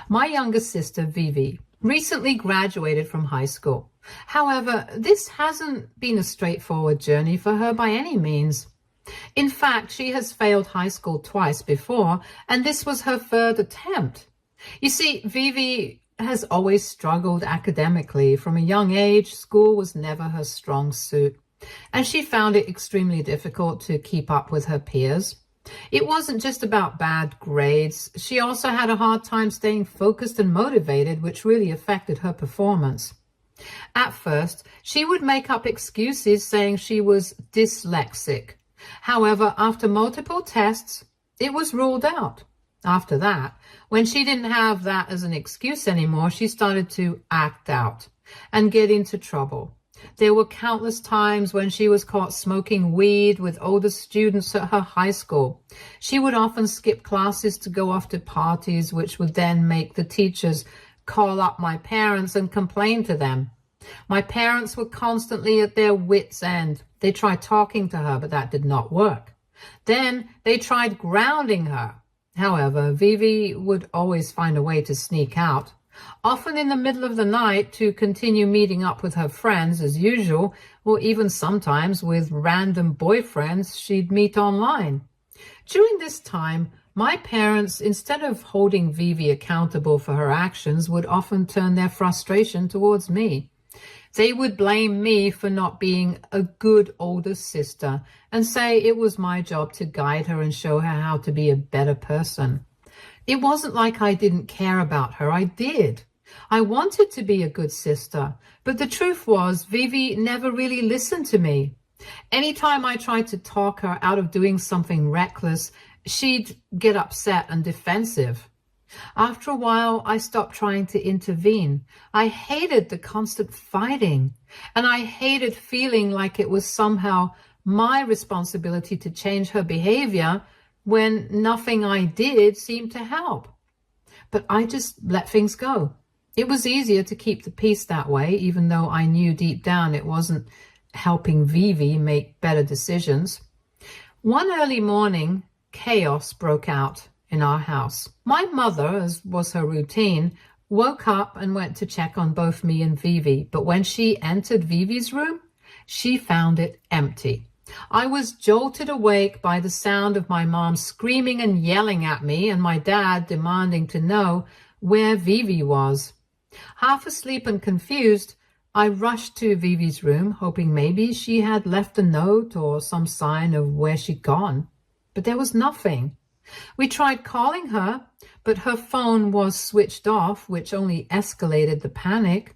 My younger sister, Vivi, recently graduated from high school. However, this hasn't been a straightforward journey for her by any means. In fact, she has failed high school twice before, and this was her third attempt. You see, Vivi has always struggled academically. From a young age, school was never her strong suit, and she found it extremely difficult to keep up with her peers. It wasn't just about bad grades. She also had a hard time staying focused and motivated, which really affected her performance. At first, she would make up excuses saying she was dyslexic. However, after multiple tests, it was ruled out. After that, when she didn't have that as an excuse anymore, she started to act out and get into trouble. There were countless times when she was caught smoking weed with older students at her high school. She would often skip classes to go off to parties, which would then make the teachers call up my parents and complain to them. My parents were constantly at their wits' end. They tried talking to her, but that did not work. Then they tried grounding her. However, Vivi would always find a way to sneak out, often in the middle of the night, to continue meeting up with her friends as usual, or even sometimes with random boyfriends she'd meet online. During this time, my parents, instead of holding Vivi accountable for her actions, would often turn their frustration towards me. They would blame me for not being a good older sister and say it was my job to guide her and show her how to be a better person. It wasn't like I didn't care about her. I did. I wanted to be a good sister, but the truth was Vivi never really listened to me. Anytime I tried to talk her out of doing something reckless, she'd get upset and defensive. After a while, I stopped trying to intervene. I hated the constant fighting, and I hated feeling like it was somehow my responsibility to change her behavior when nothing I did seemed to help. But I just let things go. It was easier to keep the peace that way, even though I knew deep down it wasn't helping Vivi make better decisions. One early morning, chaos broke out in our house. My mother, as was her routine, woke up and went to check on both me and Vivi, but when she entered Vivi's room, she found it empty. I was jolted awake by the sound of my mom screaming and yelling at me, and my dad demanding to know where Vivi was. Half asleep and confused, I rushed to Vivi's room, hoping maybe she had left a note or some sign of where she'd gone. But there was nothing. We tried calling her, but her phone was switched off, which only escalated the panic.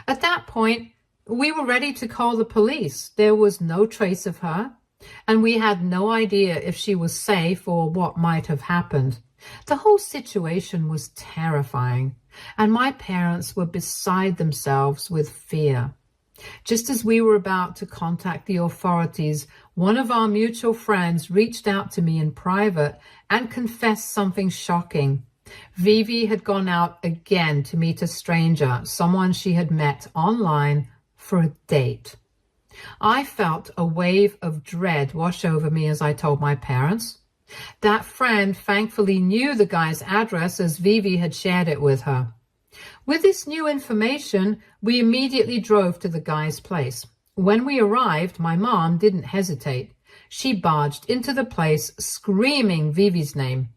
At that point, we were ready to call the police. There was no trace of her, and we had no idea if she was safe or what might have happened. The whole situation was terrifying, and my parents were beside themselves with fear. Just as we were about to contact the authorities, one of our mutual friends reached out to me in private and confessed something shocking. Vivi had gone out again to meet a stranger, someone she had met online, for a date. I felt a wave of dread wash over me as I told my parents. That friend thankfully knew the guy's address as Vivi had shared it with her. With this new information, we immediately drove to the guy's place. When we arrived, my mom didn't hesitate. She barged into the place, screaming Vivi's name.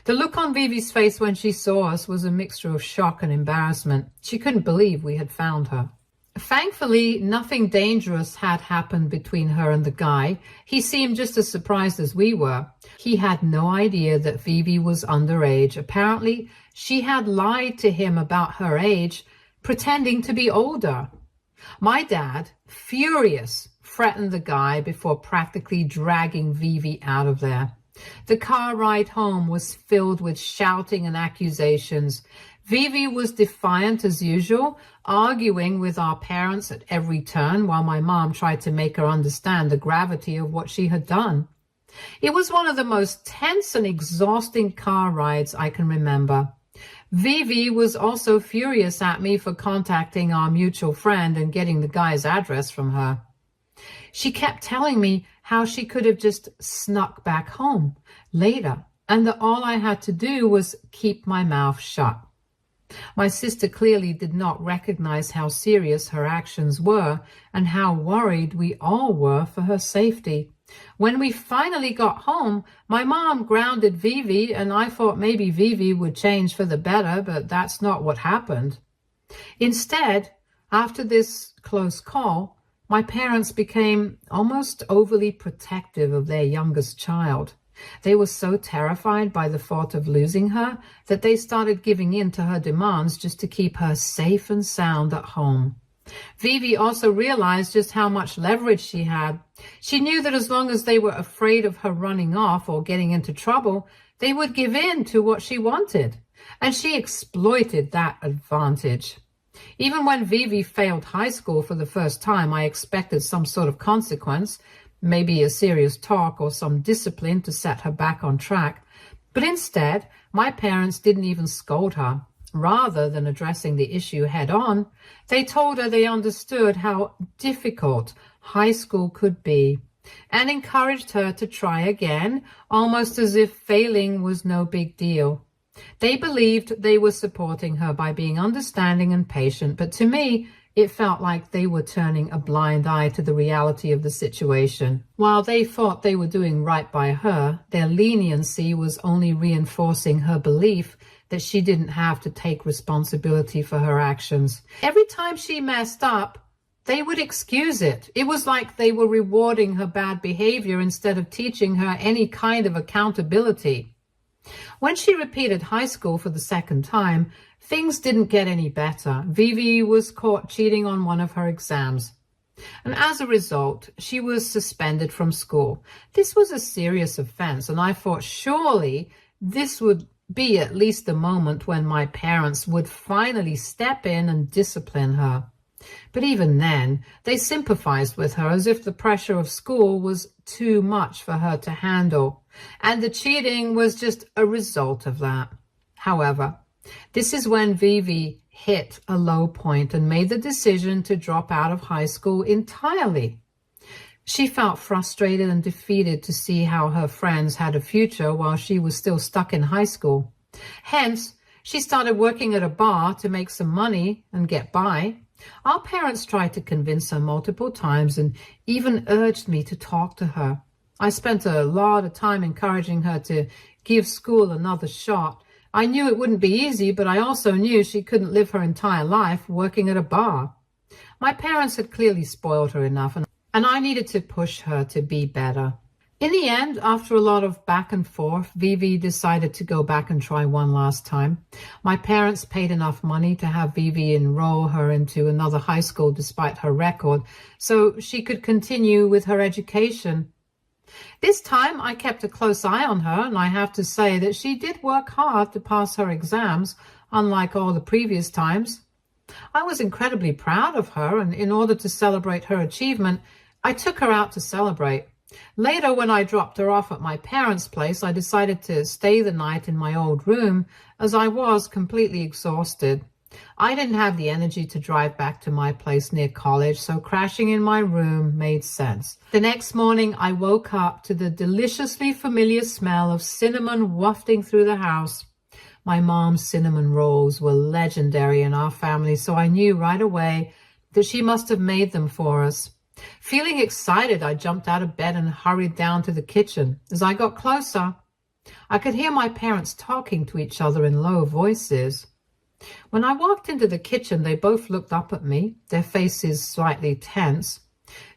The look on Vivi's face when she saw us was a mixture of shock and embarrassment. She couldn't believe we had found her. Thankfully, nothing dangerous had happened between her and the guy. He seemed just as surprised as we were. He had no idea that Vivi was underage. Apparently, she had lied to him about her age, pretending to be older. My dad, furious, threatened the guy before practically dragging Vivi out of there. The car ride home was filled with shouting and accusations. Vivi was defiant as usual, arguing with our parents at every turn while my mom tried to make her understand the gravity of what she had done. It was one of the most tense and exhausting car rides I can remember. Vivi was also furious at me for contacting our mutual friend and getting the guy's address from her. She kept telling me how she could have just snuck back home later, and that all I had to do was keep my mouth shut. My sister clearly did not recognize how serious her actions were and how worried we all were for her safety. When we finally got home, my mom grounded Vivi, and I thought maybe Vivi would change for the better, but that's not what happened. Instead, after this close call, my parents became almost overly protective of their youngest child. They were so terrified by the thought of losing her that they started giving in to her demands just to keep her safe and sound at home. Vivi also realized just how much leverage she had. She knew that as long as they were afraid of her running off or getting into trouble, they would give in to what she wanted. And she exploited that advantage. Even when Vivi failed high school for the first time, I expected some sort of consequence, maybe a serious talk or some discipline to set her back on track. But instead, my parents didn't even scold her. Rather than addressing the issue head on, they told her they understood how difficult high school could be and encouraged her to try again, almost as if failing was no big deal. They believed they were supporting her by being understanding and patient, but to me, it felt like they were turning a blind eye to the reality of the situation. While they thought they were doing right by her, their leniency was only reinforcing her belief that she didn't have to take responsibility for her actions. Every time she messed up, they would excuse it. It was like they were rewarding her bad behavior instead of teaching her any kind of accountability. When she repeated high school for the second time, things didn't get any better. Vivi was caught cheating on one of her exams. And as a result, she was suspended from school. This was a serious offense, and I thought surely this would be at least the moment when my parents would finally step in and discipline her. But even then, they sympathized with her as if the pressure of school was too much for her to handle, and the cheating was just a result of that. However, this is when Vivi hit a low point and made the decision to drop out of high school entirely. She felt frustrated and defeated to see how her friends had a future while she was still stuck in high school. Hence, she started working at a bar to make some money and get by. Our parents tried to convince her multiple times and even urged me to talk to her. I spent a lot of time encouraging her to give school another shot. I knew it wouldn't be easy, but I also knew she couldn't live her entire life working at a bar. My parents had clearly spoiled her enough, and I needed to push her to be better. In the end, after a lot of back and forth, Vivi decided to go back and try one last time. My parents paid enough money to have Vivi enroll her into another high school despite her record, so she could continue with her education. This time, I kept a close eye on her, and I have to say that she did work hard to pass her exams, unlike all the previous times. I was incredibly proud of her, and in order to celebrate her achievement, I took her out to celebrate. Later, when I dropped her off at my parents' place, I decided to stay the night in my old room as I was completely exhausted. I didn't have the energy to drive back to my place near college, so crashing in my room made sense. The next morning, I woke up to the deliciously familiar smell of cinnamon wafting through the house. My mom's cinnamon rolls were legendary in our family, so I knew right away that she must have made them for us. Feeling excited, I jumped out of bed and hurried down to the kitchen. As I got closer, I could hear my parents talking to each other in low voices. When I walked into the kitchen, they both looked up at me, their faces slightly tense.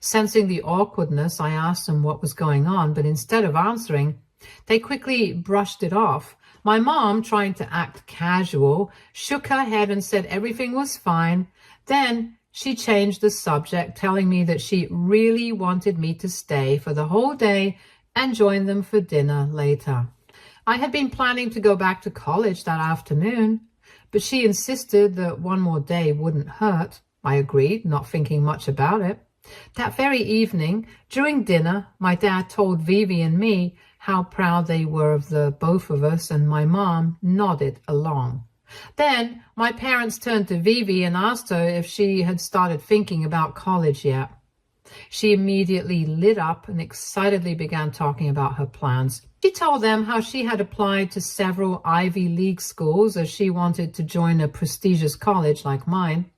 Sensing the awkwardness, I asked them what was going on, but instead of answering, they quickly brushed it off. My mom, trying to act casual, shook her head and said everything was fine. Then she changed the subject, telling me that she really wanted me to stay for the whole day and join them for dinner later. I had been planning to go back to college that afternoon, but she insisted that one more day wouldn't hurt. I agreed, not thinking much about it. That very evening, during dinner, my dad told Vivi and me how proud they were of the both of us, and my mom nodded along. Then my parents turned to Vivi and asked her if she had started thinking about college yet. She immediately lit up and excitedly began talking about her plans. She told them how she had applied to several Ivy League schools as she wanted to join a prestigious college like mine.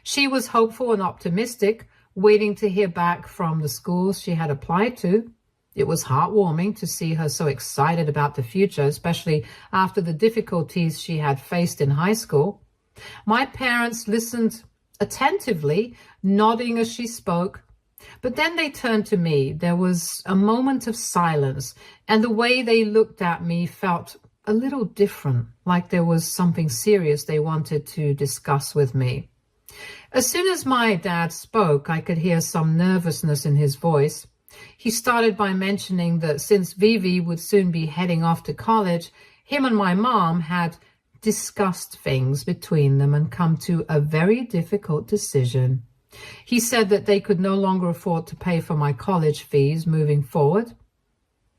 She was hopeful and optimistic, waiting to hear back from the schools she had applied to. It was heartwarming to see her so excited about the future, especially after the difficulties she had faced in high school. My parents listened attentively, nodding as she spoke. But then they turned to me. There was a moment of silence, and the way they looked at me felt a little different, like there was something serious they wanted to discuss with me. As soon as my dad spoke, I could hear some nervousness in his voice. He started by mentioning that since Vivi would soon be heading off to college, him and my mom had discussed things between them and come to a very difficult decision. He said that they could no longer afford to pay for my college fees moving forward.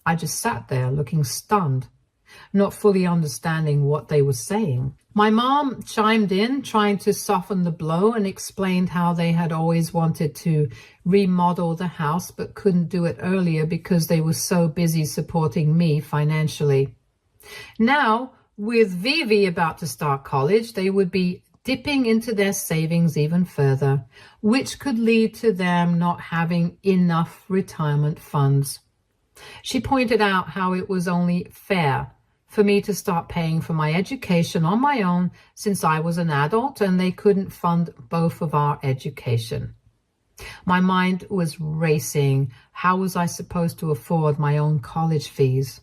I just sat there looking stunned, not fully understanding what they were saying. My mom chimed in, trying to soften the blow, and explained how they had always wanted to remodel the house but couldn't do it earlier because they were so busy supporting me financially. Now, with Vivi about to start college, they would be dipping into their savings even further, which could lead to them not having enough retirement funds. She pointed out how it was only fair for me to start paying for my education on my own since I was an adult and they couldn't fund both of our education. My mind was racing. How was I supposed to afford my own college fees?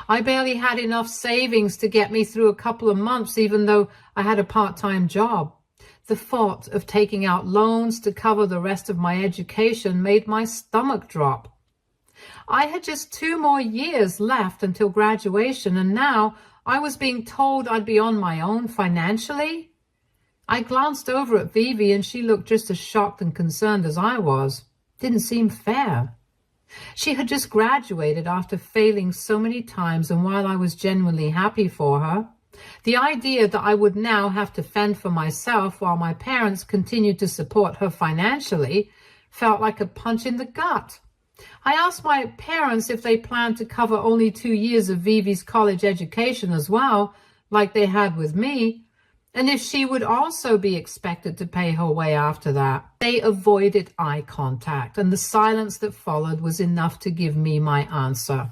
I barely had enough savings to get me through a couple of months, even though I had a part-time job. The thought of taking out loans to cover the rest of my education made my stomach drop. I had just 2 more years left until graduation, and now I was being told I'd be on my own financially. I glanced over at Vivi, and she looked just as shocked and concerned as I was. Didn't seem fair. She had just graduated after failing so many times, and while I was genuinely happy for her, the idea that I would now have to fend for myself while my parents continued to support her financially felt like a punch in the gut. I asked my parents if they planned to cover only 2 years of Vivi's college education as well, like they had with me, and if she would also be expected to pay her way after that. They avoided eye contact, and the silence that followed was enough to give me my answer.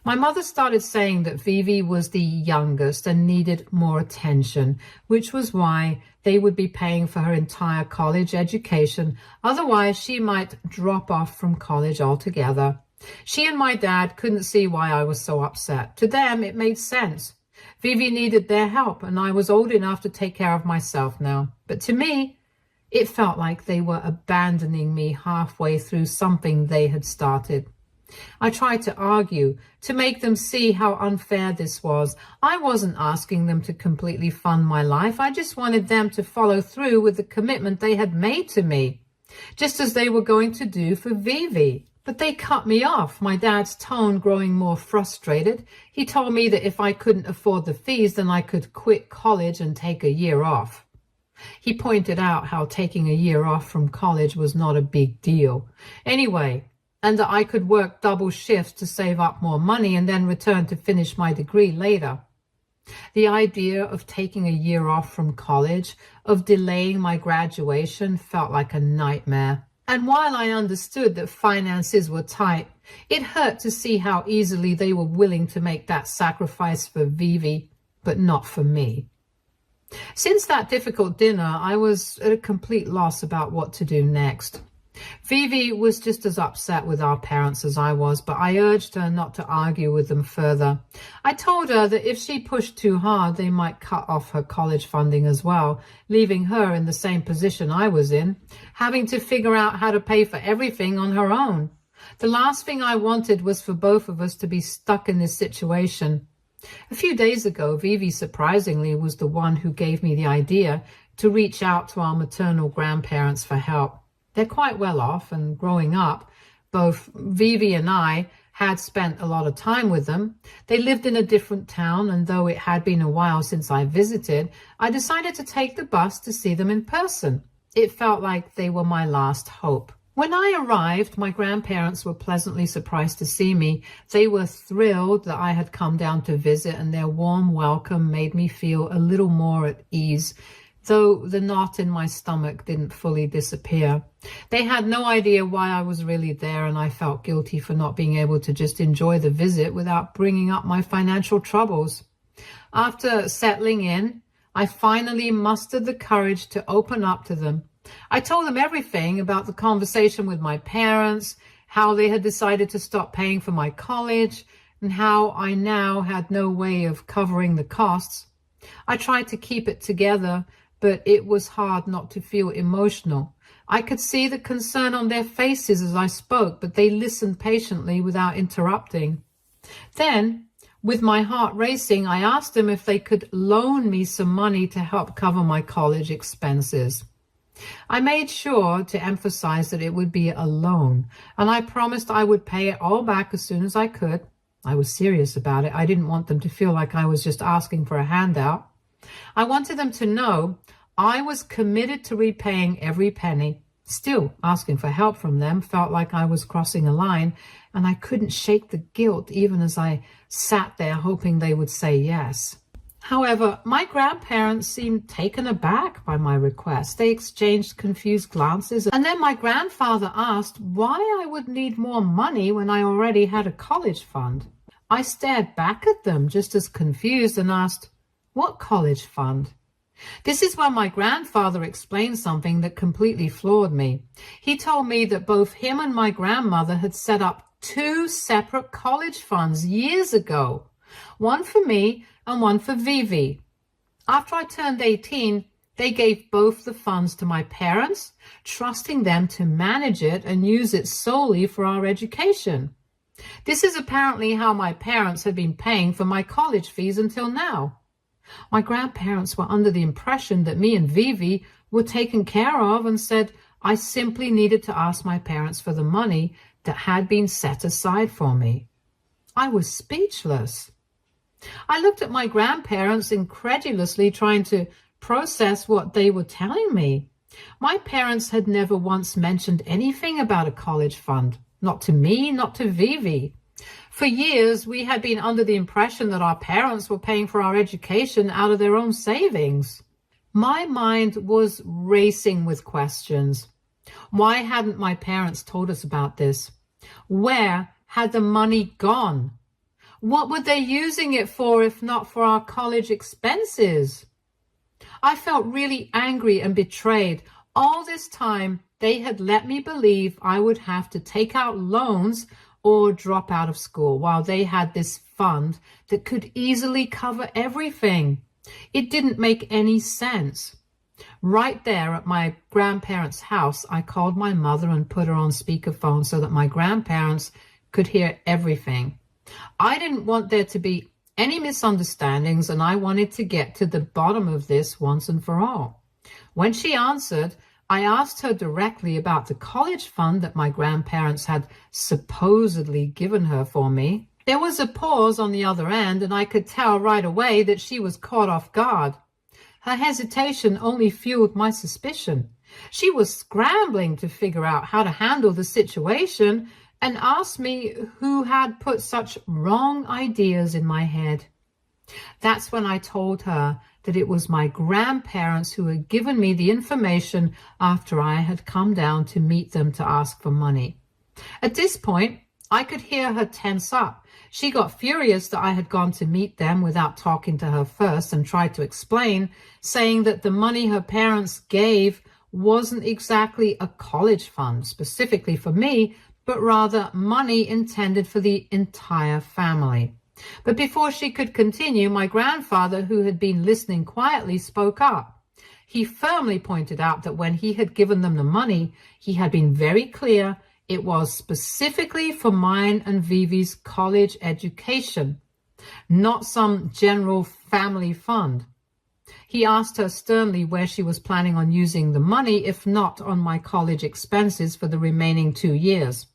My mother started saying that Vivi was the youngest and needed more attention, which was why they would be paying for her entire college education. Otherwise, she might drop off from college altogether. She and my dad couldn't see why I was so upset. To them, it made sense. Vivi needed their help, and I was old enough to take care of myself now. But to me, it felt like they were abandoning me halfway through something they had started. I tried to argue, to make them see how unfair this was. I wasn't asking them to completely fund my life. I just wanted them to follow through with the commitment they had made to me, just as they were going to do for Vivi. But they cut me off, my dad's tone growing more frustrated. He told me that if I couldn't afford the fees, then I could quit college and take a year off. He pointed out how taking a year off from college was not a big deal. Anyway, and that I could work double shifts to save up more money and then return to finish my degree later. The idea of taking a year off from college, of delaying my graduation, felt like a nightmare. And while I understood that finances were tight, it hurt to see how easily they were willing to make that sacrifice for Vivi, but not for me. Since that difficult dinner, I was at a complete loss about what to do next. Vivi was just as upset with our parents as I was, but I urged her not to argue with them further. I told her that if she pushed too hard, they might cut off her college funding as well, leaving her in the same position I was in, having to figure out how to pay for everything on her own. The last thing I wanted was for both of us to be stuck in this situation. A few days ago, Vivi surprisingly was the one who gave me the idea to reach out to our maternal grandparents for help. They're quite well off, and growing up, both Vivi and I had spent a lot of time with them. They lived in a different town, and though it had been a while since I visited, I decided to take the bus to see them in person. It felt like they were my last hope. When I arrived, my grandparents were pleasantly surprised to see me. They were thrilled that I had come down to visit, and their warm welcome made me feel a little more at ease, though the knot in my stomach didn't fully disappear. They had no idea why I was really there, and I felt guilty for not being able to just enjoy the visit without bringing up my financial troubles. After settling in, I finally mustered the courage to open up to them. I told them everything about the conversation with my parents, how they had decided to stop paying for my college, and how I now had no way of covering the costs. I tried to keep it together, but it was hard not to feel emotional. I could see the concern on their faces as I spoke, but they listened patiently without interrupting. Then, with my heart racing, I asked them if they could loan me some money to help cover my college expenses. I made sure to emphasize that it would be a loan, and I promised I would pay it all back as soon as I could. I was serious about it. I didn't want them to feel like I was just asking for a handout. I wanted them to know I was committed to repaying every penny. Still, asking for help from them felt like I was crossing a line, and I couldn't shake the guilt even as I sat there hoping they would say yes. However, my grandparents seemed taken aback by my request. They exchanged confused glances, and then my grandfather asked why I would need more money when I already had a college fund. I stared back at them just as confused and asked, "What college fund?" This is when my grandfather explained something that completely floored me. He told me that both him and my grandmother had set up 2 separate college funds years ago, one for me and one for Vivi. After I turned 18, they gave both the funds to my parents, trusting them to manage it and use it solely for our education. This is apparently how my parents had been paying for my college fees until now. My grandparents were under the impression that me and Vivi were taken care of and said I simply needed to ask my parents for the money that had been set aside for me. I was speechless. I looked at my grandparents incredulously, trying to process what they were telling me. My parents had never once mentioned anything about a college fund, not to me, not to Vivi. For years, we had been under the impression that our parents were paying for our education out of their own savings. My mind was racing with questions. Why hadn't my parents told us about this? Where had the money gone? What were they using it for if not for our college expenses? I felt really angry and betrayed. All this time, they had let me believe I would have to take out loans or drop out of school while they had this fund that could easily cover everything. It didn't make any sense. Right there at my grandparents' house, I called my mother and put her on speakerphone so that my grandparents could hear everything. I didn't want there to be any misunderstandings, and I wanted to get to the bottom of this once and for all. When she answered, I asked her directly about the college fund that my grandparents had supposedly given her for me. There was a pause on the other end, and I could tell right away that she was caught off guard. Her hesitation only fueled my suspicion. She was scrambling to figure out how to handle the situation and asked me who had put such wrong ideas in my head. That's when I told her that it was my grandparents who had given me the information after I had come down to meet them to ask for money. At this point, I could hear her tense up. She got furious that I had gone to meet them without talking to her first and tried to explain, saying that the money her parents gave wasn't exactly a college fund specifically for me, but rather money intended for the entire family. But before she could continue, my grandfather, who had been listening quietly, spoke up. He firmly pointed out that when he had given them the money, he had been very clear it was specifically for mine and Vivi's college education, not some general family fund. He asked her sternly where she was planning on using the money, if not on my college expenses for the remaining 2 years.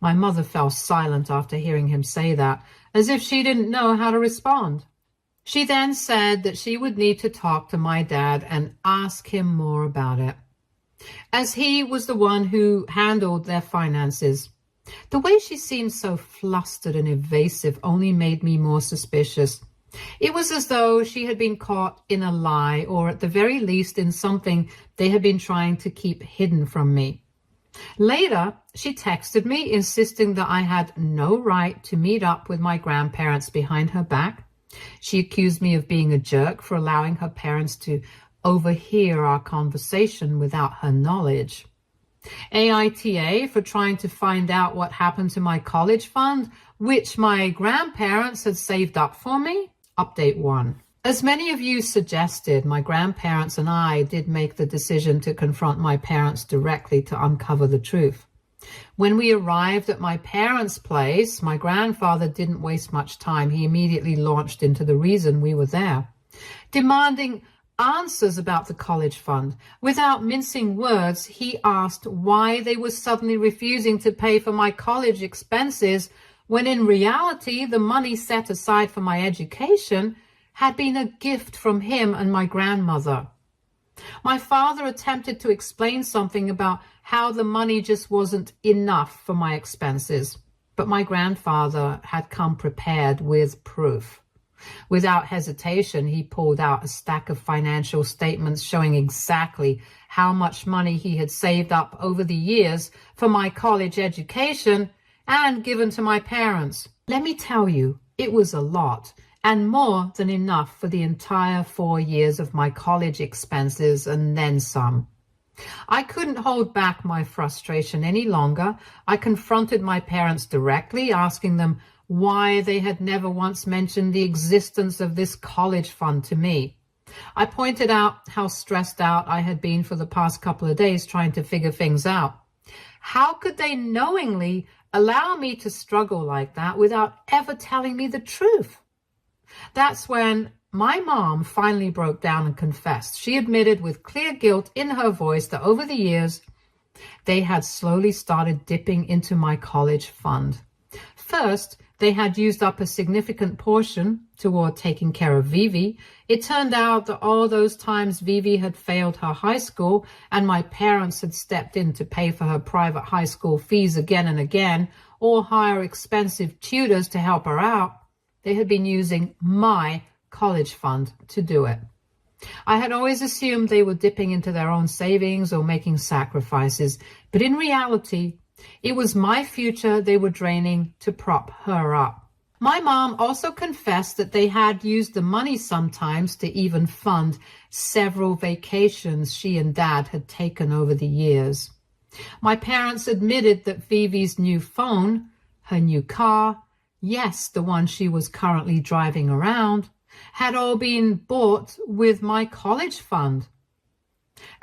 My mother fell silent after hearing him say that, as if she didn't know how to respond. She then said that she would need to talk to my dad and ask him more about it. as he was the one who handled their finances. The way she seemed so flustered and evasive only made me more suspicious. It was as though she had been caught in a lie, or at the very least in something they had been trying to keep hidden from me. Later, she texted me insisting that I had no right to meet up with my grandparents behind her back. She accused me of being a jerk for allowing her parents to overhear our conversation without her knowledge. AITA for trying to find out what happened to my college fund, which my grandparents had saved up for me. Update 1. As many of you suggested, my grandparents and I did make the decision to confront my parents directly to uncover the truth. When we arrived at my parents' place, my grandfather didn't waste much time. He immediately launched into the reason we were there, demanding answers about the college fund. Without mincing words, he asked why they were suddenly refusing to pay for my college expenses, when in reality the money set aside for my education had been a gift from him and my grandmother. My father attempted to explain something about how the money just wasn't enough for my expenses, but my grandfather had come prepared with proof. Without hesitation, he pulled out a stack of financial statements showing exactly how much money he had saved up over the years for my college education and given to my parents. Let me tell you, it was a lot, and more than enough for the entire 4 years of my college expenses and then some. I couldn't hold back my frustration any longer. I confronted my parents directly, asking them why they had never once mentioned the existence of this college fund to me. I pointed out how stressed out I had been for the past couple of days trying to figure things out. How could they knowingly allow me to struggle like that without ever telling me the truth? That's when my mom finally broke down and confessed. She admitted with clear guilt in her voice that over the years, they had slowly started dipping into my college fund. First, they had used up a significant portion toward taking care of Vivi. It turned out that all those times Vivi had failed her high school and my parents had stepped in to pay for her private high school fees again and again, or hire expensive tutors to help her out, they had been using my college fund to do it. I had always assumed they were dipping into their own savings or making sacrifices, but in reality, it was my future they were draining to prop her up. My mom also confessed that they had used the money sometimes to even fund several vacations she and Dad had taken over the years. My parents admitted that Vivi's new phone, her new car, yes, the one she was currently driving around, had all been bought with my college fund.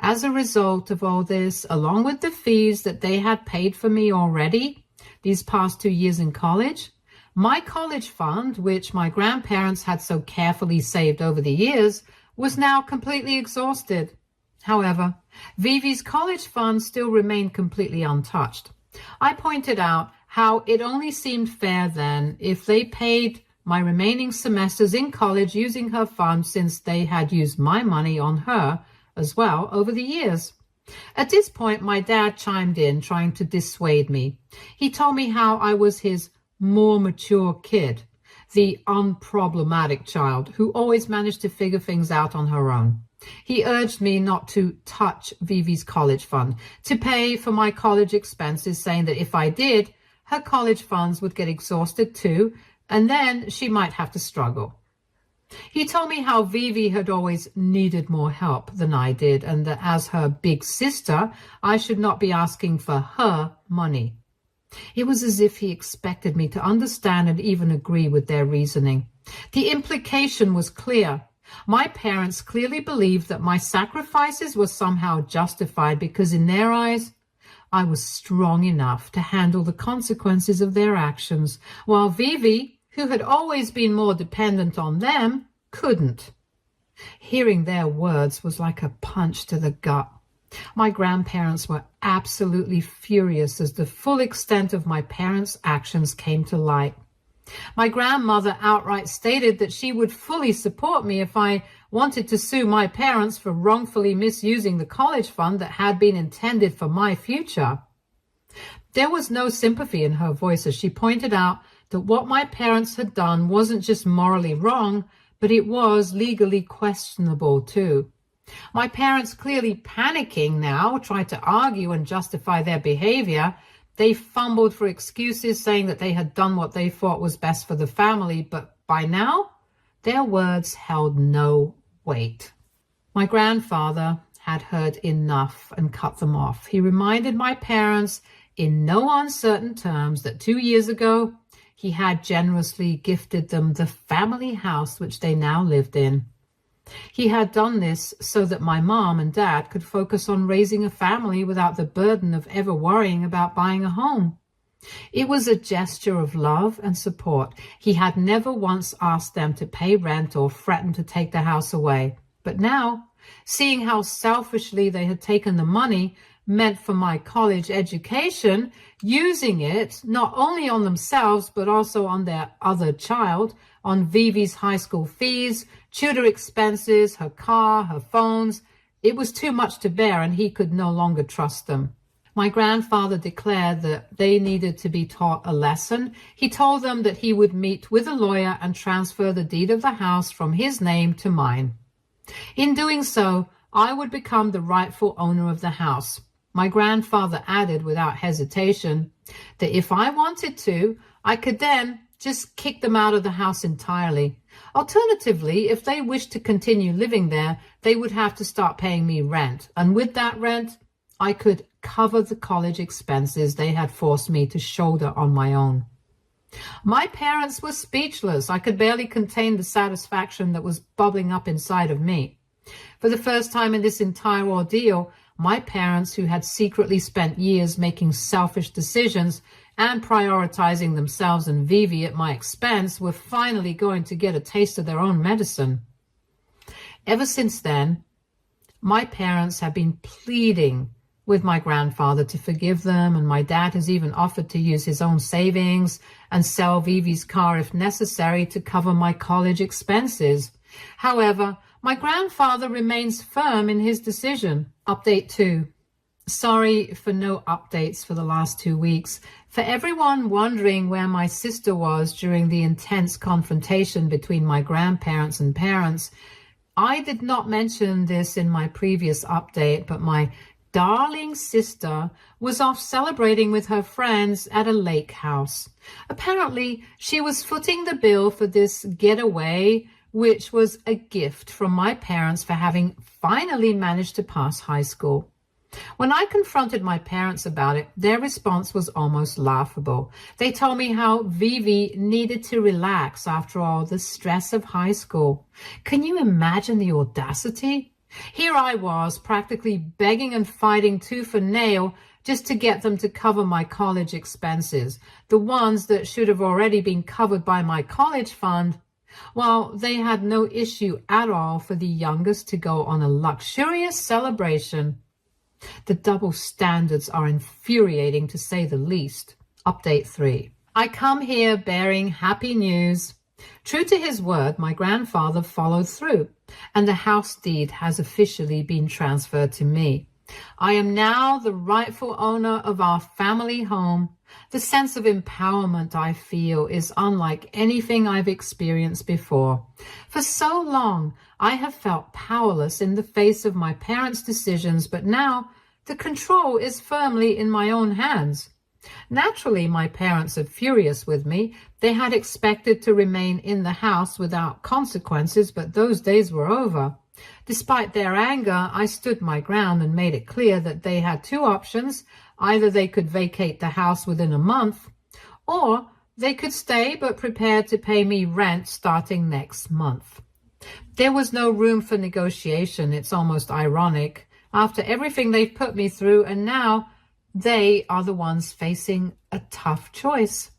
As a result of all this, along with the fees that they had paid for me already these past 2 years in college, my college fund, which my grandparents had so carefully saved over the years, was now completely exhausted. However, Vivi's college fund still remained completely untouched. I pointed out how it only seemed fair then if they paid my remaining semesters in college using her fund, since they had used my money on her as well over the years. At this point, my dad chimed in, trying to dissuade me. He told me how I was his more mature kid, the unproblematic child who always managed to figure things out on her own. He urged me not to touch Vivi's college fund, to pay for my college expenses, saying that if I did, her college funds would get exhausted too, and then she might have to struggle. He told me how Vivi had always needed more help than I did, and that as her big sister, I should not be asking for her money. It was as if he expected me to understand and even agree with their reasoning. The implication was clear. My parents clearly believed that my sacrifices were somehow justified because in their eyes, I was strong enough to handle the consequences of their actions, while Vivi, who had always been more dependent on them, couldn't. Hearing their words was like a punch to the gut. My grandparents were absolutely furious as the full extent of my parents' actions came to light. My grandmother outright stated that she would fully support me if I wanted to sue my parents for wrongfully misusing the college fund that had been intended for my future. There was no sympathy in her voice as she pointed out that what my parents had done wasn't just morally wrong, but it was legally questionable too. My parents, clearly panicking now, tried to argue and justify their behavior. They fumbled for excuses, saying that they had done what they thought was best for the family, but by now, their words held no weight. My grandfather had heard enough and cut them off. He reminded my parents in no uncertain terms that 2 years ago, he had generously gifted them the family house which they now lived in. He had done this so that my mom and dad could focus on raising a family without the burden of ever worrying about buying a home. It was a gesture of love and support. He had never once asked them to pay rent or threatened to take the house away. But now, seeing how selfishly they had taken the money meant for my college education, using it not only on themselves but also on their other child, on Vivi's high school fees, tutor expenses, her car, her phones, it was too much to bear and he could no longer trust them. My grandfather declared that they needed to be taught a lesson. He told them that he would meet with a lawyer and transfer the deed of the house from his name to mine. In doing so, I would become the rightful owner of the house. My grandfather added without hesitation that if I wanted to, I could then just kick them out of the house entirely. Alternatively, if they wished to continue living there, they would have to start paying me rent. And with that rent, I could cover the college expenses they had forced me to shoulder on my own. My parents were speechless. I could barely contain the satisfaction that was bubbling up inside of me. For the first time in this entire ordeal, my parents, who had secretly spent years making selfish decisions and prioritizing themselves and Vivi at my expense, were finally going to get a taste of their own medicine. Ever since then, my parents have been pleading with my grandfather to forgive them, and my dad has even offered to use his own savings and sell Vivi's car if necessary to cover my college expenses. However, my grandfather remains firm in his decision. Update 2. Sorry for no updates for the last 2 weeks. For everyone wondering where my sister was during the intense confrontation between my grandparents and parents, I did not mention this in my previous update, but my darling sister was off celebrating with her friends at a lake house. Apparently, she was footing the bill for this getaway, which was a gift from my parents for having finally managed to pass high school. When I confronted my parents about it, their response was almost laughable. They told me how Vivi needed to relax after all the stress of high school. Can you imagine the audacity? Here I was, practically begging and fighting tooth and nail just to get them to cover my college expenses, the ones that should have already been covered by my college fund, while they had no issue at all for the youngest to go on a luxurious celebration. The double standards are infuriating, to say the least. Update 3. I come here bearing happy news. True to his word, my grandfather followed through, and the house deed has officially been transferred to me. I am now the rightful owner of our family home. The sense of empowerment I feel is unlike anything I've experienced before. For so long, I have felt powerless in the face of my parents' decisions, but now the control is firmly in my own hands. Naturally, my parents are furious with me. They had expected to remain in the house without consequences, but those days were over. Despite their anger, I stood my ground and made it clear that they had two options. Either they could vacate the house within a month, or they could stay but prepared to pay me rent starting next month. There was no room for negotiation. It's almost ironic. After everything they've put me through, and now they are the ones facing a tough choice.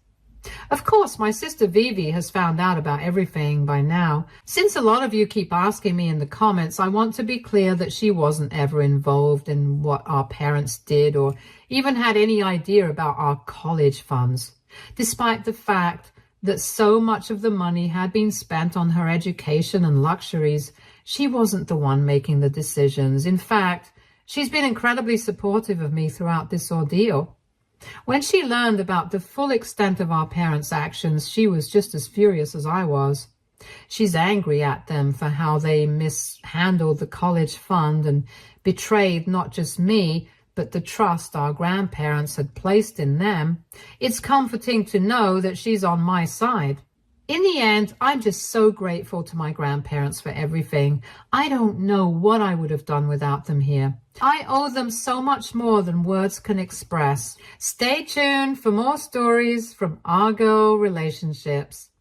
Of course, my sister Vivi has found out about everything by now. Since a lot of you keep asking me in the comments, I want to be clear that she wasn't ever involved in what our parents did or even had any idea about our college funds. Despite the fact that so much of the money had been spent on her education and luxuries, She wasn't the one making the decisions. In fact, she's been incredibly supportive of me throughout this ordeal. When she learned about the full extent of our parents' actions, she was just as furious as I was. She's angry at them for how they mishandled the college fund and betrayed not just me, but the trust our grandparents had placed in them. It's comforting to know that she's on my side. In the end, I'm just so grateful to my grandparents for everything. I don't know what I would have done without them here. I owe them so much more than words can express. Stay tuned for more stories from Argo Relationships.